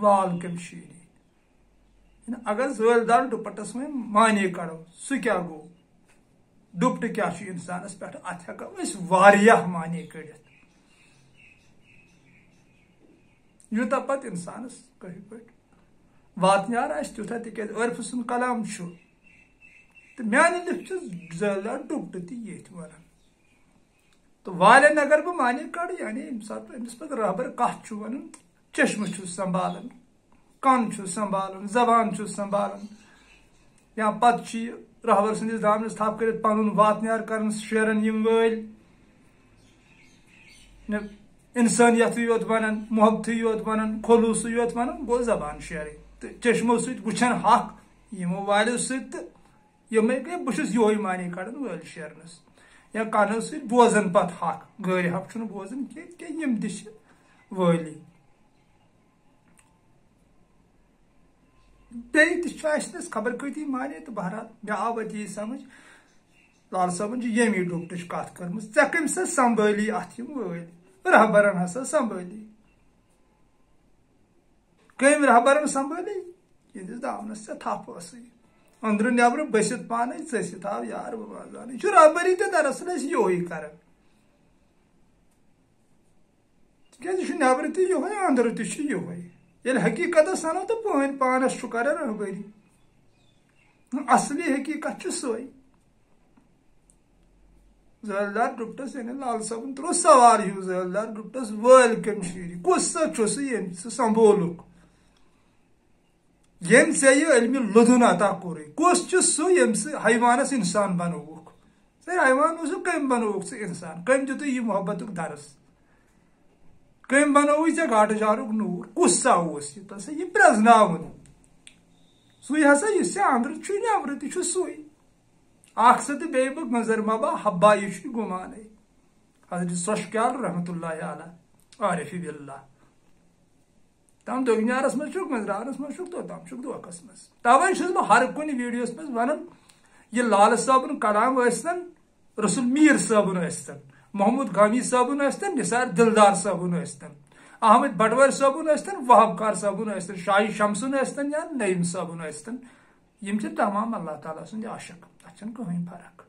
وال کم شیری اگر زٲلۍ دار ڈُپٹس وۄنۍ معنی کڑو سُہ کیٛاہ گوٚو ڈُپٹہٕ کیٛاہ چھُ اِنسانس پٮ۪ٹھ اتھ ہٮ۪کو أسۍ واریاہ معنی کٔڑِتھ یوٗتاہ پتہٕ اِنسانس کٲشِر پٲٹھۍ واتنیار آسہِ تیوٗتاہ تِکیٛازِ عٲرفہٕ سُنٛد کلام چھُ تہٕ میانہِ لِکھ چھُ زٲلۍ دار ڈُپٹہٕ تہِ ییٚتھۍ ونان تہٕ والٮ۪ن اگر بہٕ معنی کڑٕ یعنی ییٚمہِ ساتہٕ أمِس پتہٕ رہبر کتھ چھُ ونان چشمہٕ چھُس سنبھالان کن چھُس سنبھالان زبان چھُس سنبھالان یا پتہٕ چھُ یہِ رہبر سٕنٛدِس دامنس تھپھ کٔرِتھ پنُن واتنیار کران شیرن یِم وٲلۍ انسٲنیتھٕے یوت ونان محبتٕے یوت ونان خلوٗصٕے یوت ونان گوٚو زبان شیرٕنۍ تہٕ چشمو سۭتۍ وٕچھان حق یِمو والیو سۭتۍ تہٕ یِمے گٔے بہٕ چھُس یِہوے معنی کڑان وٲلۍ شیرنس یا کنو سۭتۍ بوزان پتہٕ حق غٲرِ حق چھُنہٕ بوزان کینٛہہ کہِ یِم تہِ چھِ وٲلی بیٚیہِ تہِ چھُ اسہِ نس خبر کۭتیاہ معنی تہٕ بہرحال مےٚ آو اتہِ یی سمجھ لال صٲبن چھِ ییٚمی ڈُپٹٕچ کتھ کٔرمٕژ ژےٚ کٔمۍ سا سنبھٲلی اتھ یِم وٲلۍ رہبرن ہسا سنبھٲلی کٔمۍ رہبرن سنبھٲلی یِہنٛدِس دامنس ژےٚ تھپھ ٲسٕے أنٛدرٕ نٮ۪برٕ بٔسِتھ پانے ژٔسِتھ آو یار بہٕ بازان یہِ چھُ رہبری تہٕ دراصل أسۍ یِہوے کران تِکیٛازِ یہِ چھُ نٮ۪برٕ تہِ یِہوے أنٛدرٕ تہِ چھُ یِہوے ییٚلہِ حقیٖقتس سنو تہٕ پٲنۍ پانس چھُ کران رہبری اصلی حقیٖقت چھُ سۄے زٲلۍ دار ڈُپٹس یعنی لال صٲبن تروو سوال ہیوٗ زٲلۍ دار ڈُپٹس وٲلۍ کٔمۍ شیٖرِ کُس سا چھُ سُہ ییٚمۍ ژٕ سنبھولُکھ ییٚمۍ ژےٚ یہِ علمِ لدُن عطا کوٚرُے کُس چھُ سُہ ییٚمۍ ژٕ حیوانس انسان بنووُکھ ژےٚ حیوان اوسُکھ کٔمۍ بنووُکھ ژٕ انسان کٔمۍ دِتُے یہِ محبتُک درس کٔمۍ بنووُے ژےٚ گاٹہٕ جارُک نوٗر کُس سا اوس یہِ تہٕ سا یہِ پرٛزناوُن سُے ہسا یُس ژےٚ أنٛدرٕ چھُے نٮ۪برٕ تہِ چھُ سُے اکھ سا تہٕ بیٚیہِ بہٕ گنزر مبا حبا یہِ چھُے گُمانے حضرت سۄشکیال رحمتہ اللہ علیہ عارفِ باللہ تام دۄگنیارس منٛز چھُکھ مٔنٛزراونس منٛز چھُکھ توٚتام چھُکھ دھوکس منٛز توے چھُس بہٕ ہر کُنہِ ویڈیوس منٛز ونان یہِ لال صٲبُن کلام ٲسۍتن رسول میٖر صٲبُن ٲسۍتن محمود غامی صٲبُن ٲسۍتن نثار دلدار صٲبُن ٲسۍتن احمد بٹوٲرۍ صٲبُن ٲسۍتن وہاب کار صٲبُن ٲسۍتن شاہی شمسُن ٲسۍتن یا نعیٖم صٲبُن ٲسۍتن یِم چھِ تمام اللہ تعالیٰ سٕنٛدۍ عاشق اتھ چھنہٕ کٕہٕنۍ فرق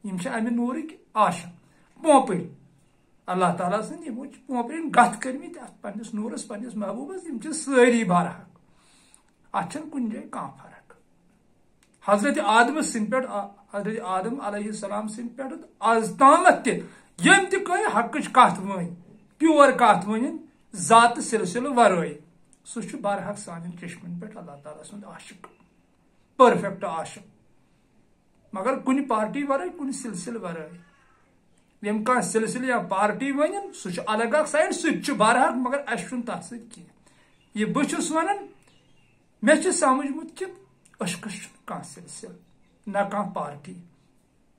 یِم چھِ امہِ نوٗرٕکۍ عاشق پوپٕرۍ اللہ تعالیٰ سٕنٛدۍ یِمو چھِ پوپرِنۍ گتھ کٔرمٕتۍ اتھ پننِس نوٗرس پننِس محبوٗبس یِم چھِ سٲری برحق اتھ چھنہٕ کُنہِ جایہِ کانٛہہ فرق حضرت آدمس سٕنٛدِ پٮ۪ٹھ حضرت آدم علیہ السلام سٕنٛدِ پٮ۪ٹھ آز تامتھ تہِ ییٚمۍ تہِ کٲنٛسہِ حقٕچ کتھ ؤنۍ پیور کتھ ؤنِن ذاتہٕ سلسلہٕ ورٲے سُہ چھُ برحق سانٮ۪ن چشمن پٮ۪ٹھ اللہ تعالیٰ سُنٛد عاشق پٔرفیکٹ عاشق مگر کُنہِ پارٹی ورٲے کُنہِ سلسلہٕ ورٲے ییٚمۍ کانٛہہ سلسلہٕ یا پارٹی ؤنِن سُہ چھُ الگ اکھ سایڈ سُہ تہِ چھُ برحق مگر اسہِ چھُنہٕ تتھ سۭتۍ کینٛہہ یہِ بہٕ چھُس ونان مےٚ چھُ سمجھمُت کہِ عشقس چھُنہٕ کانٛہہ سلسلہٕ نہ کانٛہہ پارٹی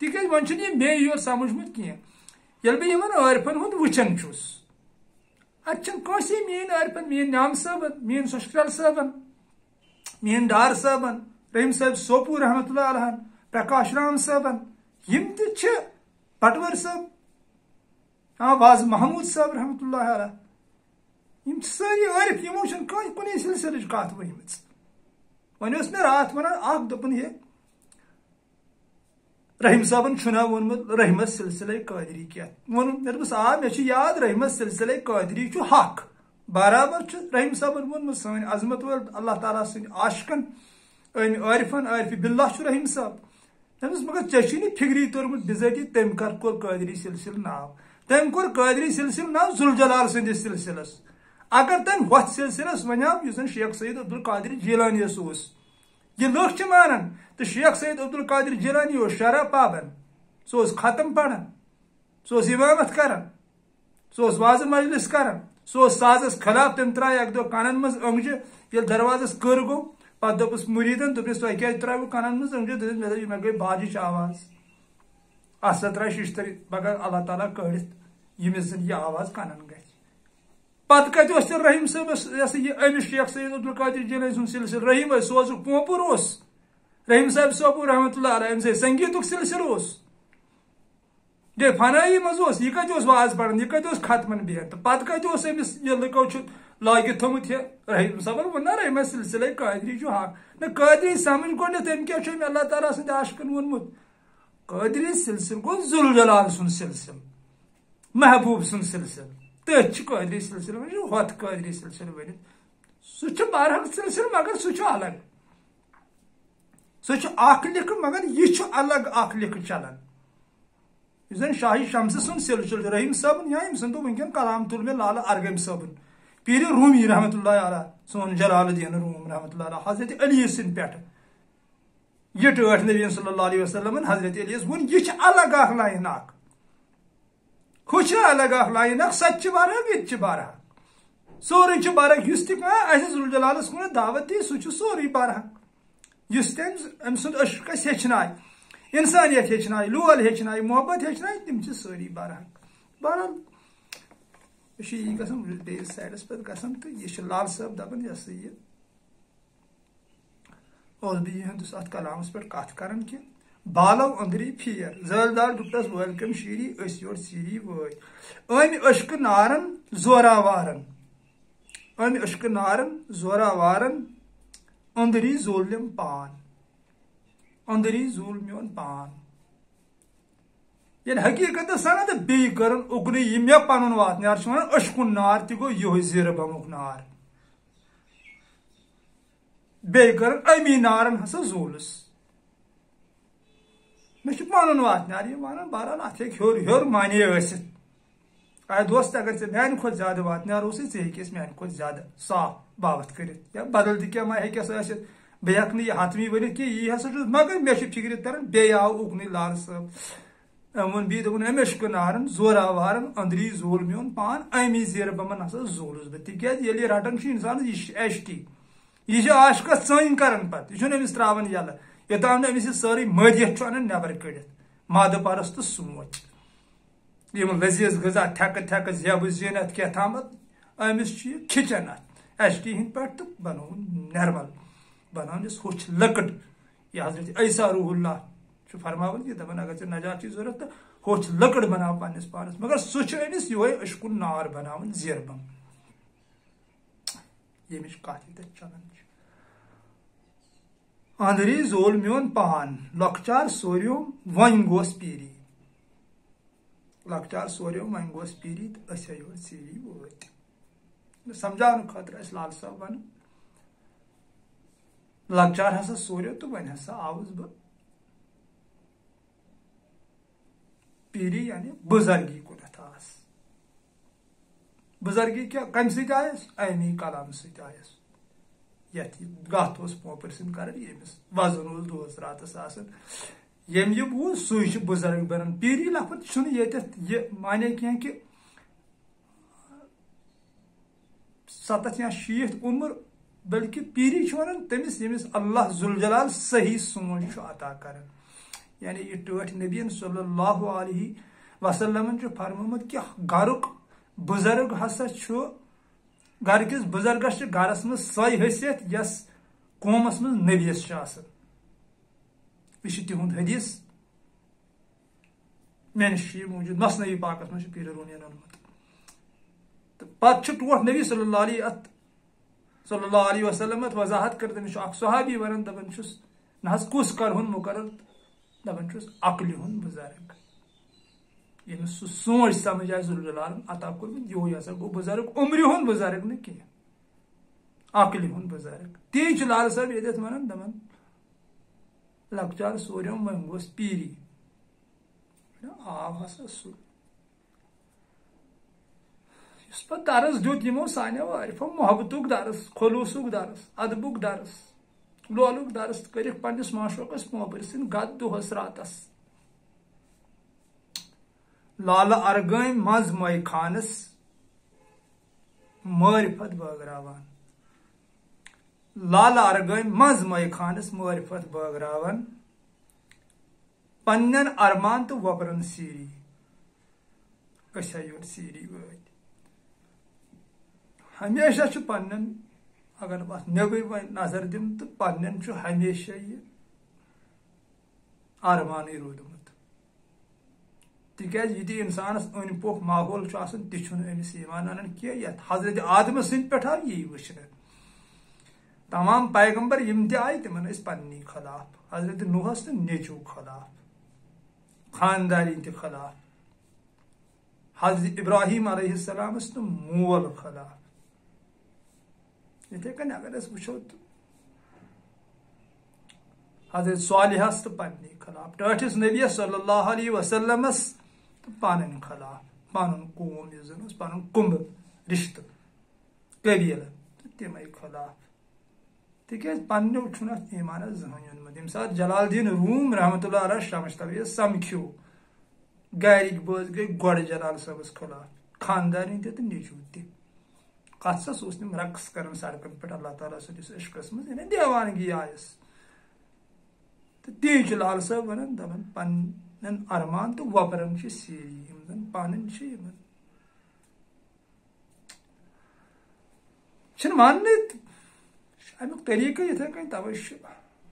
تِکیٛازِ وۄنۍ چھُنہٕ یہِ مے یوت سمجھمُت کینٛہہ ییٚلہِ بہٕ یِمن عٲرفن ہُنٛد وٕچھان چھُس اتہِ چھنہٕ کٲنٛسے میٲنۍ عٲرفن میٲنۍ نعام صٲبن میٲنۍ سۄشکیال صٲبن میٲنۍ ڈار صٲبن رحیٖم صٲب سوپور رحمتہ اللہ علیہ پرکاش رام صٲبن یِم تہِ چھِ پٹوٲرۍ صٲب واز محموٗد صٲب رحمتہ اللہ علیہ یِم چھِ سٲری عٲرف یِمو چھنہٕ کٲنٛسہِ کُنی سلسلٕچ کتھ ؤنمٕژ وۄنۍ اوس مےٚ راتھ ونان اکھ دوٚپُن ہے رحیٖم صٲبن چھُنا ووٚنمُت رحمت سلسلے قٲدری کیٛاہ ووٚنُم مےٚ دوٚپُس آ مےٚ چھُ یاد رحمت سلسلے قٲدری چھُ حق برابر چھُ رحیٖم صٲبن ووٚنمُت سٲنۍ عظمت وٲلۍ اللہ تعالیٰ سٕنٛدۍ عاشقن أمۍ عٲرفن عارفِ باللہ چھُ رحیٖم صٲب مےٚ دوٚپُس مگر ژےٚ چھُے نہٕ فِکری توٚرمُت بِذٲتی تٔمۍ کر کوٚر قٲدری سلسلہٕ ناو تٔمۍ کوٚر قٲدری سلسلہٕ ناو ذوالجلال سٕنٛدِس سلسلس اگر تٔمۍ ہۄتھ سلسلس ونیو یُس زن شیخ سید عبدالقادر جیلانیس اوس یہ لُکھ چھِ مانان تہٕ شیخ سید عبدالقادر جیلانی اوس شرح پابند سُہ اوس ختم پران سُہ اوس امامت کران سُہ اوس وازٕ مجلس کران سُہ اوس سازس خلاف تٔمۍ ترٛایہِ اکہِ دۄہ کنن منٛز أنٛگجہِ ییٚلہِ دروازس کٔر گوٚو پتہٕ دوٚپُس مُریٖدن دوٚپنس تۄہہِ کیٛازِ ترٛایوٕ کنن منٛز أنٛگجہِ دوٚپُس مےٚ گٔے باجِچ آواز اتھ سا ترٛایہِ ششتٕر پگاہ اللہ تعالیٰ کٔڑِتھ ییٚمِس زن یہِ آواز کنن گژھِ پتہٕ کتہِ اوس تیٚلہِ رحیٖم صٲبس یہِ ہسا یہِ أمِس شیخ سید عبدالقادر جیلانی سُنٛد سلسلہٕ رحیٖم ٲسۍ سُہ اوسُکھ پوپُر اوس رحیٖم صٲب سوپور رحمتہ اللہ علیہ أمِس سنگیٖتُک سلسلہٕ اوس جے فنائی مز یہ کتہ واز پڑھان یہ کتہ ختمن بہن تو پتہ کتہ امس یہ لکو لاگت تھومت یہ رحیم صبر ون نا رحیم سلسلہ قادری حق نہ قادری سمجھ گوڈنیتھ ام کیا چھ اللہ تعالیٰ سند عاشقن وونمت قادری سلسل گو ذوالجلال سن سلسل محبوب سن سلسل تھی قادری سلسل ون ہوت قادری سلسل ورنت سہ برحق سلسل مگر سہ الگ سہ اخ لکھ مگر یہ الگ اخ لکھ چلان زن شاہی شمس سن سلسل رحیم صاحب یا ام سن تو ونکن کلام تل میں لال ارگم صاحب پیر رومی رحمت اللہ علیہ سون جلال الدین روم رحمت اللہ علیہ حضرت علی سن پہ یہ ٹھٹ نبی صلی اللہ علیہ وسلم حضرت علی ون یہ الگ اخ لائن اخ خوش الگ اخ لائن اخ سچ برحق یہ برحق سوری برحق اس تہ ذوالجلالس کن دعوت دی سہ سوری برحق اس ام سند عشق ہچنائے انسانیت ہچنائے لول ہچنائے محبت ہچنائے تم سوری برحق بہرحال یہ گھن بیس سائڈس پہ گھن تو یہ لال صاحب دپان یہ سا یہ بہس ات کلامس پہ کت کران کہ بالو اندری پھیر زالدار ڈپٹس ویلکم شیری اس یور سیری وٲتۍ ام عشق نارن زورا وارن ام عشق نارن زورا وارن اندری زولم پان اندری زول میون پان یعنی حقیقت سنہ تو بی کرن اگنی یہ مے پن واتنار عشقن نار تہ گو یہ زیر بمک نار بی کرن امی نارن ہسا زولس مے پن واتنار یہ ونان بہرحال ات ہور ہور مانے ٲسِتھ اے دوست اگر ژے میانہ کھۄتہٕ زیادٕ واتنار اوسے ژے ہیٚکیس میانہ کھۄتہٕ زیادٕ صاف بابت کٔرِتھ یا بدل تہِ کینٛہہ ما ہیٚکیس ٲسِتھ بیٚیہِ ہٮ۪کہٕ نہٕ یہِ حتمی ؤنِتھ کینٛہہ یی ہسا چھُس مگر مےٚ چھِ فِکرِ تران بیٚیہِ آو اُکنُے لال صٲب ون بی دپن ام عشق نارن زورا وارن اندری زول میون پان امی زیر بمن ہسا زولس بہ تکیاز ییٚلہِ رٹان چھُ انسان یہ عشقی یہ عاشقس ژٲنۍ کران پتہٕ یہ چھُنہٕ أمِس تراوان یلہٕ یوٚتام نہٕ أمِس یہِ سٲرٕے مٲدیت چھُ انان نٮ۪بر کٔڑِتھ مادٕ پرست سونٛچ یِم لذیذ غذا تھٮ۪کہٕ تھٮ۪کہٕ زیبہٕ زیٖنت کیٛاہ تھامتھ أمِس چھُ یہِ کھِچان اتھ عشقی ہٕنٛدۍ پٲٹھۍ تہٕ بنووُن نرمل بناونس ہوٚچھ لٔکٕر یہ حضرت عیسیٰ روح اللہ فرماون کہ دپان اگر ژےٚ نجات چھ ضرورت تو ہوٚچھ لٔکٕر بناو پننس پانس مگر سہ چھُ أمِس یہوے عشقُن نار بناوان زیر بم ییٚمِچ کتھ ییٚتٮ۪تھ چلان چھِ اندری زول میون پان لۄکچار سوریوم وۄنۍ گوس پیٖری لۄکچار سوریوم وۄنۍ گوس پیٖری تہٕ أسۍ یور ژیٖری وٲتۍ سمجھاونہٕ خٲطرٕ اَسہِ لال صٲب ونان لۄکچار ہسا سوریو تہٕ وۄنۍ ہسا آوُس بہٕ پیری یعنی بزرگی کنتھ آس بزرگی کیا کم ست آیس امی کلام ست آیس یت گت پوپر سند کران یمس وزن دہس راتس آسان یم یہ بوز سُے بزرگ بنان پیری لفظ چھُنہٕ ییٚتٮ۪تھ یہ مانے کینٛہہ کہ 70 یا 60 عمر بلکہ پیری چھ ونان تمس یمس اللہ ذوالجلال صحیح سونچ عطا کران یعنی یہ ٹھٹ نبی صلی اللہ علیہ وسلم فرمومت کہ گرک بزرگ ہسا گر کس بزرگس گرس مز سوے حیثیت یس قومس مز نبیس یہ تہد حدیث مے نش موجود مسنوی پاکس مجھ پیر رونی اونمت تو پتہ ٹوٹ نبی صلی اللہ علیہ وسلم وضاحت کر تمس اخ صحابی ونان دپان چھس نہ کس کر ہن مقرر دپان چھس عقلہِ ہُنٛد بزرگ ییٚمِس سُہ سونچ سمجھ آسہِ ذوالجلالن عطا کوٚرمُت یہوے ہسا گوٚو بزرگ عمرِ ہُنٛد بزرگ نہٕ کینٛہہ عقلہِ ہُنٛد بزرگ تی چھُ لال صٲب ییٚتٮ۪تھ ونان دپان لۄکچار سوریوم وۄنۍ گوس پیٖری آو ہسا سُہ یُس پتہٕ درس دیُت یِمو سانیو عارفو محبتُک درس خلوٗصُک درس ادبُک درس لولُک درس کٔرِکھ پننس معشوقس پوپر سٕنٛدۍ گت دۄہس راتس لالہٕ ارگٲمۍ منٛز مٲے خانس معرفت بٲگراوان لالہٕ ارگٲمۍ منٛز مٲے خانس معرفت بٲگراوان پننٮ۪ن ارمان تہٕ وۄپرن سیٖری أسۍ یور سیٖری وٲتۍ ہمیشہ چھُ پننٮ۪ن اگر ات نیبر وۄنۍ نظر دم تو پنن ہمیشہ یہ ارمانے روٗدمُت تکیاز یہ انسانس ان پوک ماحول تہ امس ایمان انان کی حضرت آدم سند پہ آو یی وچھنے تمام پیغمبر یم تہ آئی تمن اس پننی خلاف حضرت نوحس تو نیچو خلاف خانداری تہ خلاف حضرت ابراہیم علیہ السلام تو مول خلاف اتھے کن اگر اس وچھو تو حضرت صالحس تو پننی خلاف ٹاٹھس نبی صلی اللہ علیہ وسلم تو پانن خلاف پن قوم اس زن پن کمب رشتہ قبیل تو تمے خلاف تکیاز پنو ات ایمانس زہن اونمت یم سات جلال الدین روم رحمۃ اللہ علیہ شمس طویل سمکھو گرک بٲژ گئی گۄڈٕ جلال صٲبس خلاف خاندارن تہ تو نیچو تہ کت سا سہ تم رقص کران سڑکن پہ اللہ تعالیٰ سندس عشقس مز یعنی دیوانگی آیس تو تی لال صٲب ونان دپان پنن ارمان تو وپرن سیری یم زن پانن ماننے امیک طریقہ اتھے کن توے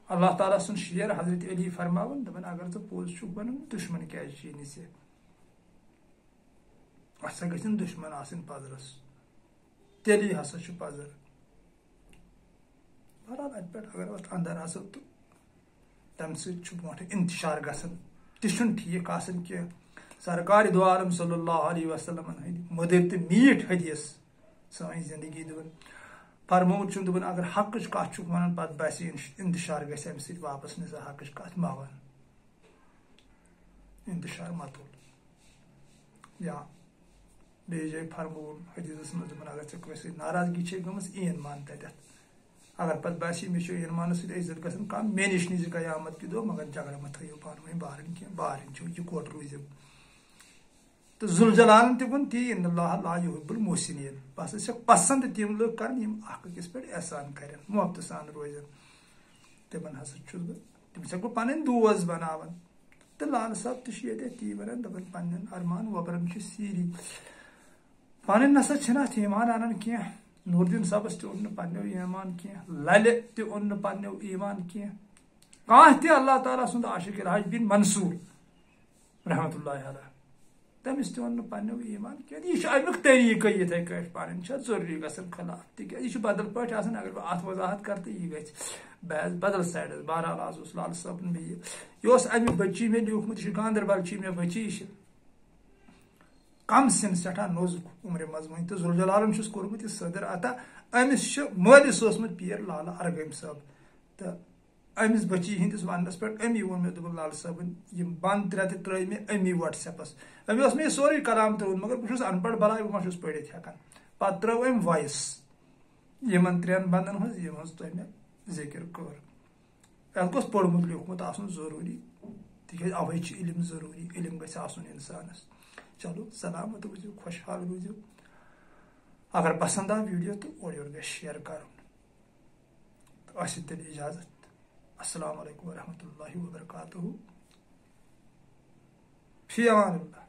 اللہ تعالیٰ سن شیر حضرت علی فرماون دپان اگر ژٕ پوٚز چھُکھ ونان دشمن کیازِ چھی نہٕ ژےٚ اتھ سا گژھن دشمن آسٕنۍ پزرس تیلی ہسا چھُ پزر بہرحال اتہ پٮ۪ٹھ اگر اتھ اندر آسو تو تمہ سۭتۍ چھُ برونٛٹھ انتشار گژھان تہِ چھُنہٕ ٹھیٖک آسان کینٛہہ سرکار دو عالم صلی اللہ علیہ وسلمن ہٕنٛدۍ مٔدٕرۍ تہٕ میٖٹھۍ حدیث سٲنۍ زندگی دپان فرمومُت چھُم دپان اگر حقٕچ کتھ چھُکھ ونان پتہٕ باسہِ انتشار گژھِ امہِ سۭتۍ واپس نہ سا حقٕچ کتھ مہ ون انتشار مہ تُل یا بیٚیہِ جایہِ فرمووُن حدیثس منٛز دپان اگر ژےٚ کٲنٛسہِ سۭتۍ ناراضگی چھے گٔمٕژ عیٖن مان تتٮ۪تھ اگر پتہٕ باسی مےٚ چھُ عیٖنمانس سۭتۍ عزت گژھان کم مےٚ نِش نیٖزِ قیامت کہِ دۄہ مگر جگڑٕ مہ تھٲیِو پانہٕ ؤنۍ بارٕنۍ کینٛہہ بارٕنۍ چھِو یِکوٹ روٗزِو تو ذوالجلالن تہ ووٚن تی ان اللہ لا یحب المحسنین بہ ہسا چھَکھ پسند تِم لُکھ کران یم اکھ أکِس پٮ۪ٹھ احسان کرن محبتہٕ سان روزن تمن ہسا چھُس بہٕ تِم چھَکھ بہٕ پنٕنۍ دوس بناوان تہٕ لال صٲب تہِ چھُ ییٚتہِ تی ونان دپان پننٮ۪ن ارمان وبرن چھِ سیٖری پنٕنۍ نسا چھِنہٕ اتھ ایمان انان کینٛہہ نور الدین صٲبس تہِ اوٚن نہٕ پننیو ایمان کینٛہہ للہِ تہِ اوٚن نہٕ پننیو ایمان کینٛہہ کانٛہہ تہِ اللہ تعالیٰ سُنٛد عاشق الحاج بن منصور رحمۃ اللہ علیہ تمس تہِ اوٚن نہٕ پننیو ایمان کینٛہہ یہ چھُ امیُک طریقہٕ یِتھے کٲٹھۍ پنٕنۍ چھِ ضروٗری گژھان خلاف تِکیازِ یہ چھُ بدل پٲٹھۍ آسان اگر بہٕ اتھ وضاحت کرٕ تہٕ یہِ گژھِ بدل سایڈس بہرحال آز اوس لال صٲبن مےٚ یہِ اوس امہِ بچی مےٚ لیوٗکھمُت یہِ چھُ گاندربلچی مےٚ بچی یہِ چھِ کم سن سٹھاہ نوزُک عمرِ منٛز وۄنۍ تہٕ ذوالجلالن چھُس کوٚرمُت یہِ صدر عطا أمِس چھُ مٲلِس اوسمُت پیٖر لالہ ارغٲمۍ صٲب تہٕ أمِس بچی ہٕنٛدِس وننس پٮ۪ٹھ أمی ووٚن مےٚ دوٚپُن لال صٲبن یِم بنٛد ترٛےٚ تہِ ترٛٲے مےٚ أمی وٹس ایپس أمۍ اوس مےٚ یہِ سورُے کلام ترٛوومُت مگر بہٕ چھُس ان پڑھ بلاے بہٕ ما چھُس پٔرِتھ ہٮ۪کان پتہٕ ترٛٲو أمۍ وایس یِمن ترٛٮ۪ن بندن ہٕنٛز یِہٕنٛز تۄہہِ مےٚ ذِکر کٔر یتھ گوٚژھ پوٚرمُت لیوٗکھمُت آسُن ضروٗری تِکیازِ اوے چھُ علم ضروٗری علم گژھِ آسُن انسانس چلو سلامت روٗزِو خۄشحال روٗزِو اگر پسند آو ویٖڈیو تہٕ اورٕ یورٕ گژھِ شیر کرُن تہٕ آسہِ تیٚلہِ اجازت السلام علیکم ورحمۃ اللہ وبرکاتہ فی امان اللہ.